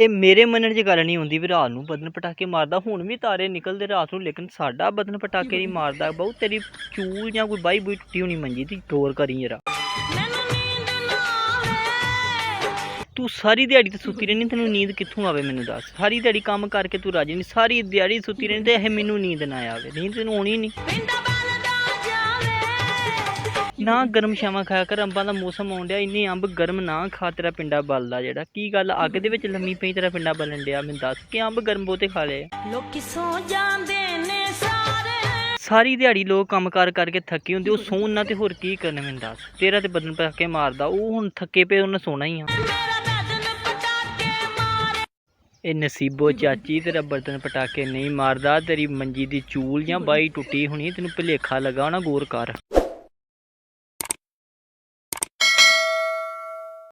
ਇਹ ਮੇਰੇ ਮੰਨਣ 'ਚ ਗੱਲ ਨਹੀਂ ਹੁੰਦੀ ਵੀ ਰਾਤ ਨੂੰ ਬਦਨ ਪਟਾਕੇ ਮਾਰਦਾ। ਹੁਣ ਵੀ ਤਾਰੇ ਨਿਕਲਦੇ ਰਾਤ ਨੂੰ, ਲੇਕਿਨ ਸਾਡਾ ਬਦਨ ਪਟਾਕੇ ਨਹੀਂ ਮਾਰਦਾ। ਬਹੁਤ ਤੇਰੀ ਚੂਲ ਜਾਂ ਕੋਈ ਬਾਈ ਬੂਈ ਟੁੱਟੀ ਹੋਣੀ ਮੰਜੀ ਦੀ, ਗੌਰ ਕਰੀ ਜਰਾ। ਤੂੰ ਸਾਰੀ ਦਿਹਾੜੀ ਤੇ ਸੁੱਤੀ ਰਹਿੰਦੀ, ਤੈਨੂੰ ਨੀਂਦ ਕਿੱਥੋਂ ਆਵੇ ਮੈਨੂੰ ਦੱਸ। ਸਾਰੀ ਦਿਹਾੜੀ ਕੰਮ ਕਰਕੇ ਤੂੰ ਰਾਜੀ ਨਹੀਂ, ਸਾਰੀ ਦਿਹਾੜੀ ਸੁੱਤੀ ਰਹਿੰਦੀ ਤੇ ਇਹ ਮੈਨੂੰ ਨੀਂਦ ਨਾ ਆਵੇ। ਨੀਂਦ ਤੈਨੂੰ ਆਉਣੀ ਨਹੀਂ ਨਾ। ਗਰਮ ਸ਼ਾਵਾਂ ਖਾਇਆ ਕਰ, ਅੰਬਾਂ ਦਾ ਮੌਸਮ ਆਉਣ ਡਿਆ, ਇੰਨੇ ਅੰਬ ਗਰਮ ਨਾ ਖਾ, ਤੇਰਾ ਪਿੰਡਾ ਬਲਦਾ ਜਿਹੜਾ। ਕੀ ਗੱਲ ਅੱਗ ਦੇ ਵਿੱਚ ਲੰਮੀ ਪਈ ਤੇਰਾ ਪਿੰਡਾ ਬਲਣ ਡਿਆ, ਮੈਨੂੰ ਦੱਸ। ਕਿ ਅੰਬ ਗਰਮ ਬਹੁਤੇ ਖਾ ਲਏ? ਲੋਕੀ ਸੌ ਜਾਂਦੇ ਨੇ ਸਾਰੇ। ਸਾਰੀ ਦਿਹਾੜੀ ਲੋਕ ਕੰਮ ਕਾਰ ਕਰਕੇ ਥੱਕੇ ਹੁੰਦੇ, ਉਹ ਸੌਣ ਨਾ ਤੇ ਹੋਰ ਕੀ ਕਰਨ ਮੈਨੂੰ ਦੱਸ। ਤੇਰਾ ਤੇ ਬਦਨ ਪਟਾਕੇ ਮਾਰਦਾ, ਉਹ ਹੁਣ ਥੱਕੇ ਪਏ, ਉਹਨੇ ਸੋਣਾ ਹੀ ਆ। ਇਹ ਨਸੀਬੋ ਚਾਚੀ, ਤੇਰਾ ਬਦਨ ਪਟਾਕੇ ਨਹੀਂ ਮਾਰਦਾ। ਤੇਰੀ ਮੰਜੀ ਦੀ ਚੂਲ ਜਾਂ ਬਾਈ ਟੁੱਟੀ ਹੋਣੀ, ਤੈਨੂੰ ਭੁਲੇਖਾ ਲੱਗਾ ਹੋਣਾ, ਗੌਰ ਕਰ।